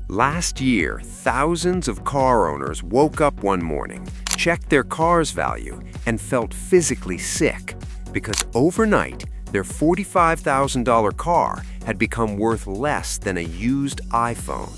Last year, thousands of car owners woke up one morning, checked their car's value, and felt physically sick because overnight, their $45,000 car had become worth less than a used iPhone.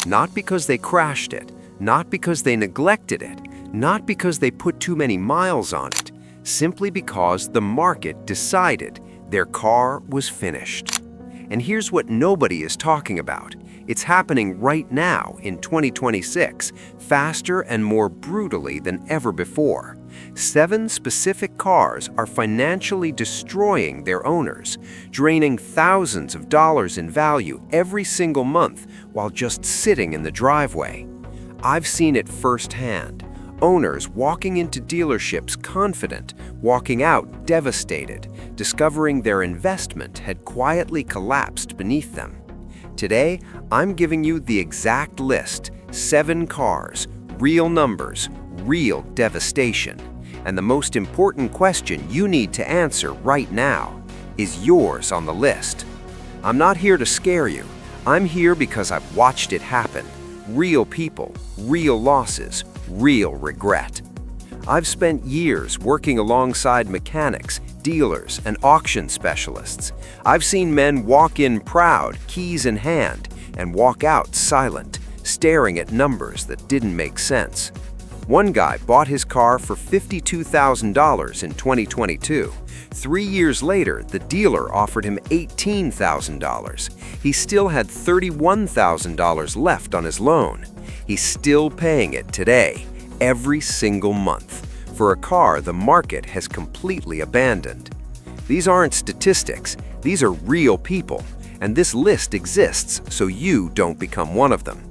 Not because they crashed it, not because they neglected it, not because they put too many miles on it, simply because the market decided their car was finished. And here's what nobody is talking about. It's happening right now in 2026, faster and more brutally than ever before. 7 specific cars are financially destroying their owners, draining thousands of dollars in value every single month while just sitting in the driveway. I've seen it firsthand. Owners walking into dealerships confident, walking out devastated, discovering their investment had quietly collapsed beneath them. Today, I'm giving you the exact list, 7 cars, real numbers, real devastation. And the most important question you need to answer right now, is yours on the list? I'm not here to scare you. I'm here because I've watched it happen. Real people, real losses, real regret. I've spent years working alongside mechanics, dealers, and auction specialists. I've seen men walk in proud, keys in hand, and walk out silent, staring at numbers that didn't make sense. One guy bought his car for $52,000 in 2022. 3 years later, the dealer offered him $18,000. He still had $31,000 left on his loan. He's still paying it today, every single month, for a car the market has completely abandoned. These aren't statistics, these are real people, and this list exists so you don't become one of them.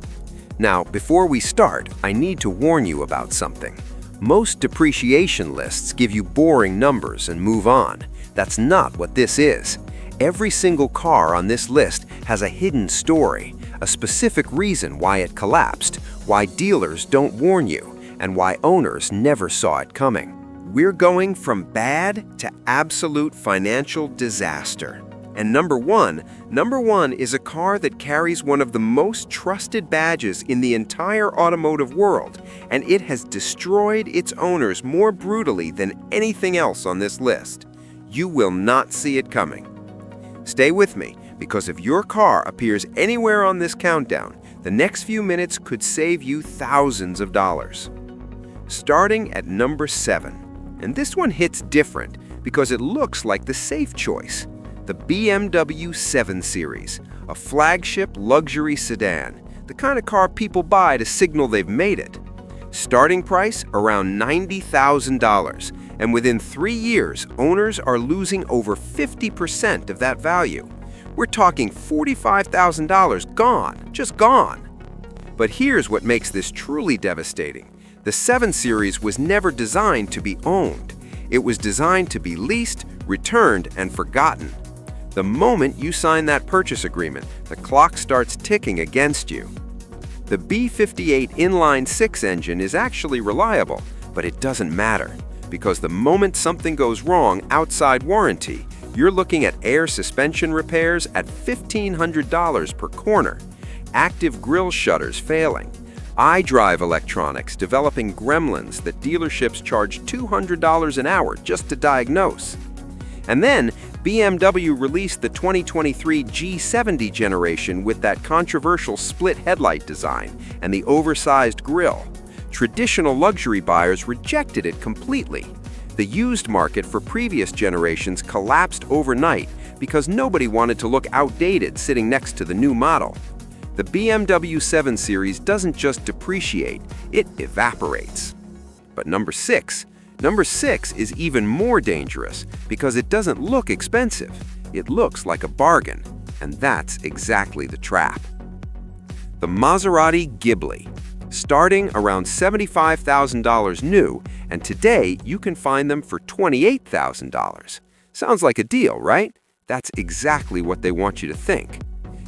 Now, before we start, I need to warn you about something. Most depreciation lists give you boring numbers and move on. That's not what this is. Every single car on this list has a hidden story, a specific reason why it collapsed, why dealers don't warn you, and why owners never saw it coming. We're going from bad to absolute financial disaster. And number one is a car that carries one of the most trusted badges in the entire automotive world, and it has destroyed its owners more brutally than anything else on this list. You will not see it coming. Stay with me, because if your car appears anywhere on this countdown, the next few minutes could save you thousands of dollars. Starting at number 7, and this one hits different because it looks like the safe choice. The BMW 7 Series, a flagship luxury sedan, the kind of car people buy to signal they've made it. Starting price around $90,000, and within 3 years, owners are losing over 50% of that value. We're talking $45,000 gone, just gone. But here's what makes this truly devastating. The 7 Series was never designed to be owned. It was designed to be leased, returned, and forgotten. The moment you sign that purchase agreement, the clock starts ticking against you. The B58 inline-6 engine is actually reliable, but it doesn't matter, because the moment something goes wrong outside warranty, you're looking at air suspension repairs at $1,500 per corner, active grille shutters failing, iDrive electronics developing gremlins that dealerships charge $200 an hour just to diagnose. And then, BMW released the 2023 G70 generation with that controversial split headlight design and the oversized grille. Traditional luxury buyers rejected it completely. The used market for previous generations collapsed overnight because nobody wanted to look outdated sitting next to the new model. The BMW 7 Series doesn't just depreciate, it evaporates. But number 6 is even more dangerous because it doesn't look expensive. It looks like a bargain, and that's exactly the trap. The Maserati Ghibli, starting around $75,000 new, and today you can find them for $28,000. Sounds like a deal, right? That's exactly what they want you to think.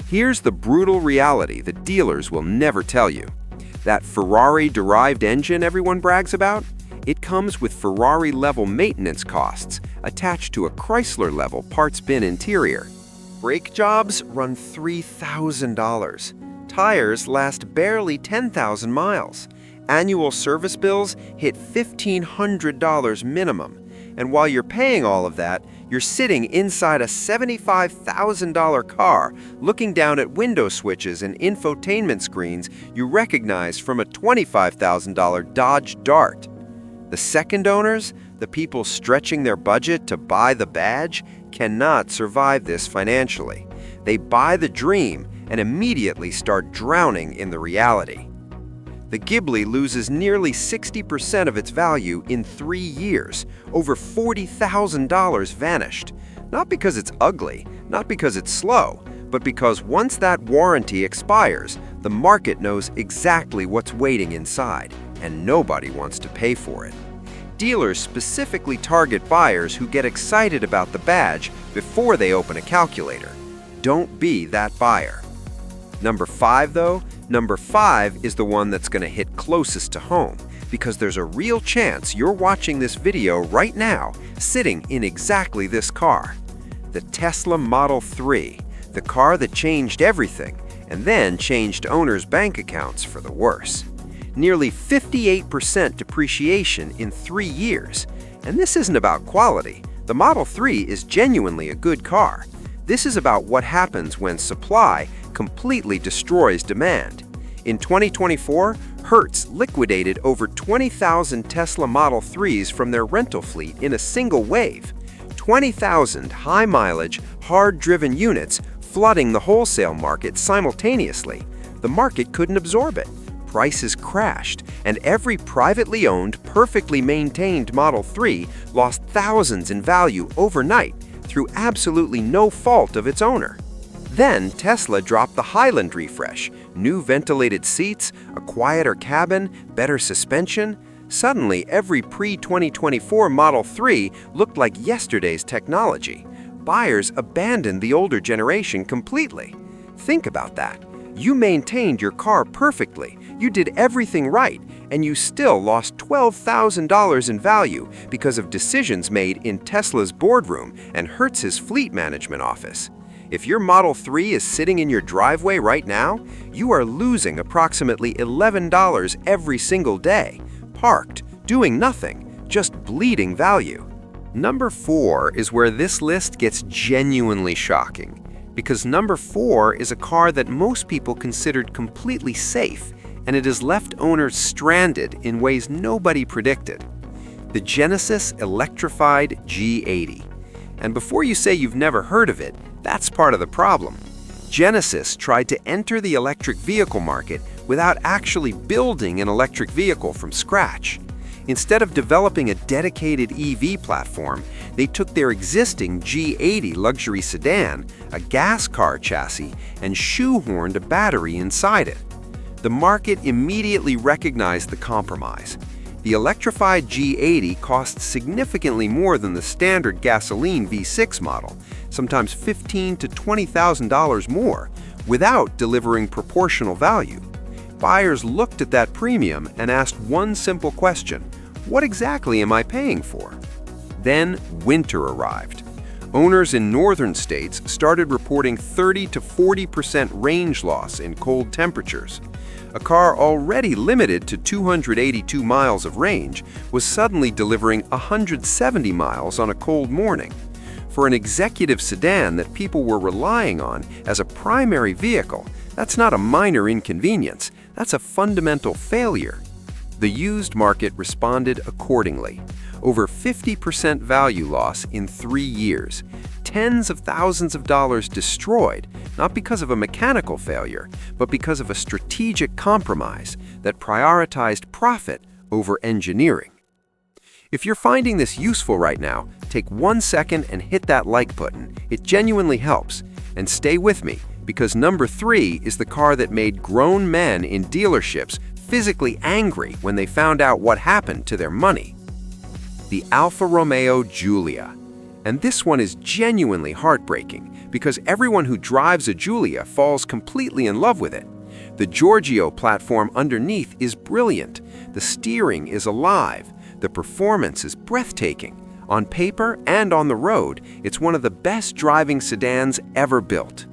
Here's the brutal reality that dealers will never tell you. That Ferrari-derived engine everyone brags about? It comes with Ferrari-level maintenance costs attached to a Chrysler-level parts bin interior. Brake jobs run $3,000. tires last barely 10,000 miles. Annual service bills hit $1,500 minimum. And while you're paying all of that, you're sitting inside a $75,000 car, looking down at window switches and infotainment screens you recognize from a $25,000 Dodge Dart. The second owners, the people stretching their budget to buy the badge, cannot survive this financially. They buy the dream and immediately start drowning in the reality. The Ghibli loses nearly 60% of its value in 3 years. Over $40,000 vanished. Not because it's ugly, not because it's slow, but because once that warranty expires, the market knows exactly what's waiting inside, and nobody wants to pay for it. Dealers specifically target buyers who get excited about the badge before they open a calculator. Don't be that buyer. Number 5, though, number 5 is the one that's going to hit closest to home, because there's a real chance you're watching this video right now sitting in exactly this car. The Tesla Model 3, the car that changed everything and then changed owners' bank accounts for the worse. Nearly 58% depreciation in 3 years. And this isn't about quality. The Model 3 is genuinely a good car. This is about what happens when supply completely destroys demand. In 2024, Hertz liquidated over 20,000 Tesla Model 3s from their rental fleet in a single wave. 20,000 high-mileage, hard-driven units flooding the wholesale market simultaneously. The market couldn't absorb it. Prices crashed, and every privately owned, perfectly maintained Model 3 lost thousands in value overnight through absolutely no fault of its owner. Then Tesla dropped the Highland refresh, new ventilated seats, a quieter cabin, better suspension. Suddenly, every pre-2024 Model 3 looked like yesterday's technology. Buyers abandoned the older generation completely. Think about that. You maintained your car perfectly, you did everything right, and you still lost $12,000 in value because of decisions made in Tesla's boardroom and Hertz's fleet management office. If your Model 3 is sitting in your driveway right now, you are losing approximately $11 every single day, parked, doing nothing, just bleeding value. Number 4 is where this list gets genuinely shocking, because number 4 is a car that most people considered completely safe, and it has left owners stranded in ways nobody predicted. The Genesis Electrified G80. And before you say you've never heard of it, that's part of the problem. Genesis tried to enter the electric vehicle market without actually building an electric vehicle from scratch. Instead of developing a dedicated EV platform, they took their existing G80 luxury sedan, a gas car chassis, and shoehorned a battery inside it. The market immediately recognized the compromise. The electrified G80 costs significantly more than the standard gasoline V6 model, sometimes $15,000 to $20,000 more, without delivering proportional value. Buyers looked at that premium and asked one simple question: what exactly am I paying for? Then winter arrived. Owners in northern states started reporting 30 to 40% range loss in cold temperatures. A car already limited to 282 miles of range was suddenly delivering 170 miles on a cold morning. For an executive sedan that people were relying on as a primary vehicle, that's not a minor inconvenience, that's a fundamental failure. The used market responded accordingly. Over 50% value loss in 3 years. Tens of thousands of dollars destroyed, not because of a mechanical failure, but because of a strategic compromise that prioritized profit over engineering. If you're finding this useful right now, take 1 second and hit that like button. It genuinely helps. And stay with me, because number 3 is the car that made grown men in dealerships physically angry when they found out what happened to their money. The Alfa Romeo Giulia. And this one is genuinely heartbreaking because everyone who drives a Giulia falls completely in love with it. The Giorgio platform underneath is brilliant. The steering is alive. The performance is breathtaking. On paper and on the road, it's one of the best driving sedans ever built.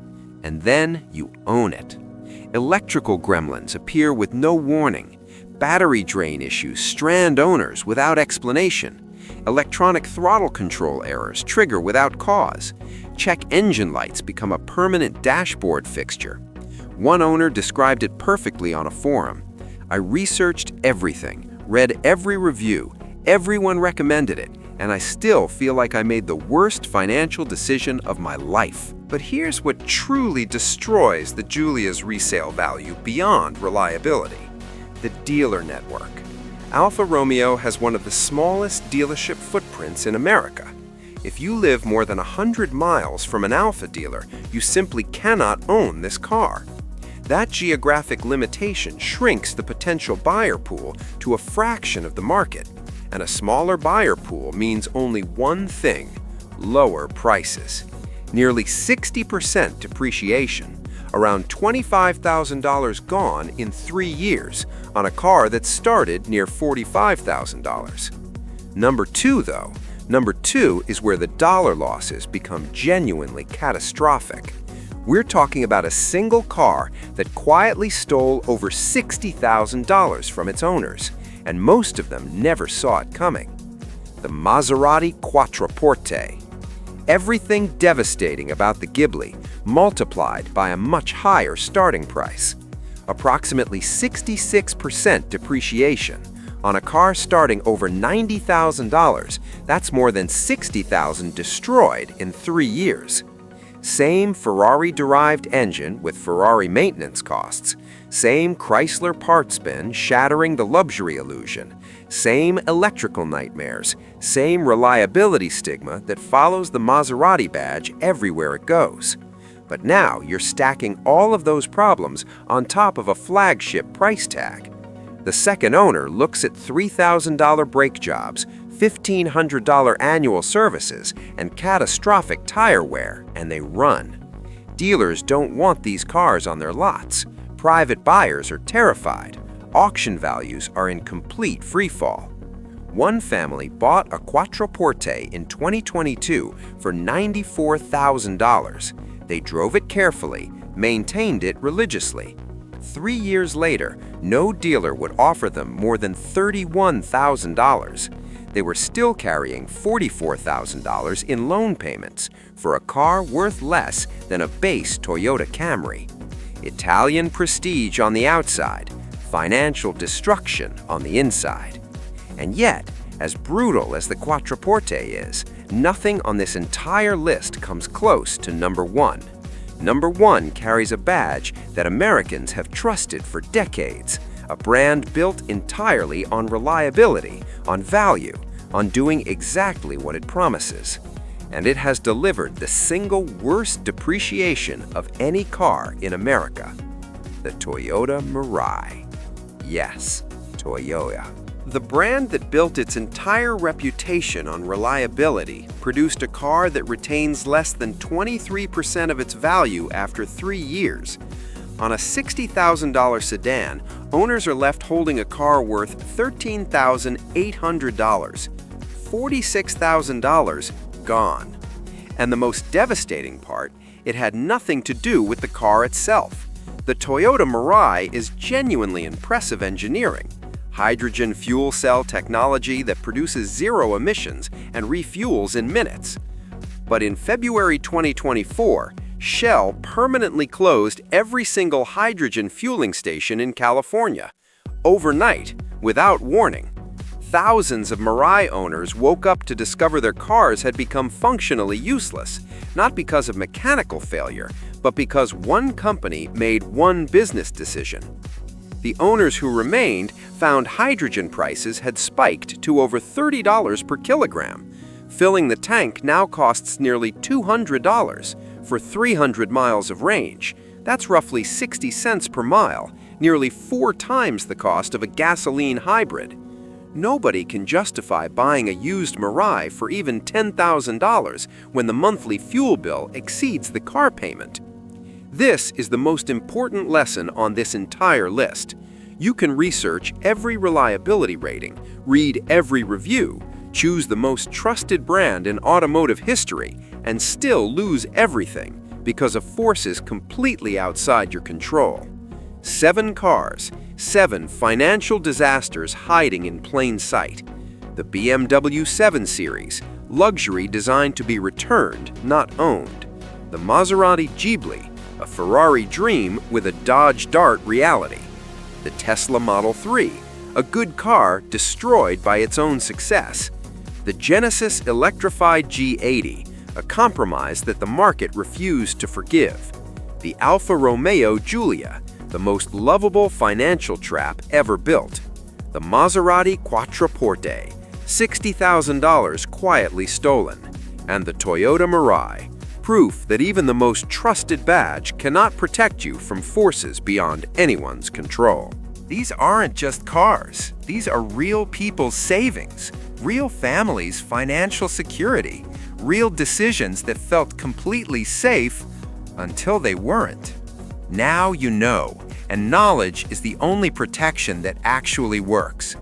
And then you own it. Electrical gremlins appear with no warning. Battery drain issues strand owners without explanation. Electronic throttle control errors trigger without cause. Check engine lights become a permanent dashboard fixture. One owner described it perfectly on a forum. I researched everything, read every review, everyone recommended it, and I still feel like I made the worst financial decision of my life. But here's what truly destroys the Giulia's resale value beyond reliability: the dealer network. Alfa Romeo has one of the smallest dealership footprints in America. If you live more than 100 miles from an Alfa dealer, you simply cannot own this car. That geographic limitation shrinks the potential buyer pool to a fraction of the market. And a smaller buyer pool means only one thing: lower prices. Nearly 60% depreciation, around $25,000 gone in 3 years on a car that started near $45,000. Number two is where the dollar losses become genuinely catastrophic. We're talking about a single car that quietly stole over $60,000 from its owners, and most of them never saw it coming. The Maserati Quattroporte. Everything devastating about the Ghibli multiplied by a much higher starting price. Approximately 66% depreciation. On a car starting over $90,000, that's more than $60,000 destroyed in 3 years. Same Ferrari-derived engine with Ferrari maintenance costs. Same Chrysler parts bin shattering the luxury illusion. Same electrical nightmares. Same reliability stigma that follows the Maserati badge everywhere it goes. But now you're stacking all of those problems on top of a flagship price tag. The second owner looks at $3,000 brake jobs, $1,500 annual services, and catastrophic tire wear, and they run. Dealers don't want these cars on their lots. Private buyers are terrified. Auction values are in complete freefall. One family bought a Quattroporte in 2022 for $94,000. They drove it carefully, maintained it religiously. 3 years later, no dealer would offer them more than $31,000. They were still carrying $44,000 in loan payments for a car worth less than a base Toyota Camry. Italian prestige on the outside, financial destruction on the inside. And yet, as brutal as the Quattroporte is, nothing on this entire list comes close to number one. Number one carries a badge that Americans have trusted for decades, a brand built entirely on reliability, on value, on doing exactly what it promises. And it has delivered the single worst depreciation of any car in America: the Toyota Mirai. Yes, Toyota. The brand that built its entire reputation on reliability produced a car that retains less than 23% of its value after 3 years. On a $60,000 sedan, owners are left holding a car worth $13,800. $46,000 gone. And the most devastating part, it had nothing to do with the car itself. The Toyota Mirai is genuinely impressive engineering. Hydrogen fuel cell technology that produces zero emissions and refuels in minutes. But in February 2024, Shell permanently closed every single hydrogen fueling station in California. Overnight, without warning. Thousands of Mirai owners woke up to discover their cars had become functionally useless, not because of mechanical failure, but because one company made one business decision. The owners who remained found hydrogen prices had spiked to over $30 per kilogram. Filling the tank now costs nearly $200 for 300 miles of range. That's roughly 60 cents per mile, nearly 4 times the cost of a gasoline hybrid. Nobody can justify buying a used Mirai for even $10,000 when the monthly fuel bill exceeds the car payment. This is the most important lesson on this entire list. You can research every reliability rating, read every review, choose the most trusted brand in automotive history, and still lose everything because of forces completely outside your control. 7 cars, 7 financial disasters hiding in plain sight. The BMW 7 Series, luxury designed to be returned, not owned. The Maserati Ghibli, a Ferrari dream with a Dodge Dart reality. The Tesla Model 3, a good car destroyed by its own success. The Genesis Electrified G80, a compromise that the market refused to forgive. The Alfa Romeo Giulia, the most lovable financial trap ever built. The Maserati Quattroporte, $60,000 quietly stolen. And the Toyota Mirai, proof that even the most trusted badge cannot protect you from forces beyond anyone's control. These aren't just cars. These are real people's savings, real families' financial security, real decisions that felt completely safe until they weren't. Now you know, and knowledge is the only protection that actually works.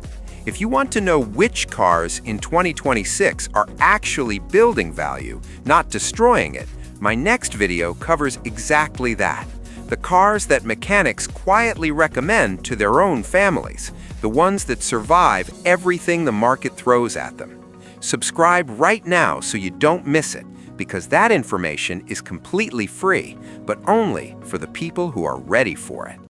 If you want to know which cars in 2026 are actually building value, not destroying it, my next video covers exactly that. The cars that mechanics quietly recommend to their own families, the ones that survive everything the market throws at them. Subscribe right now so you don't miss it, because that information is completely free, but only for the people who are ready for it.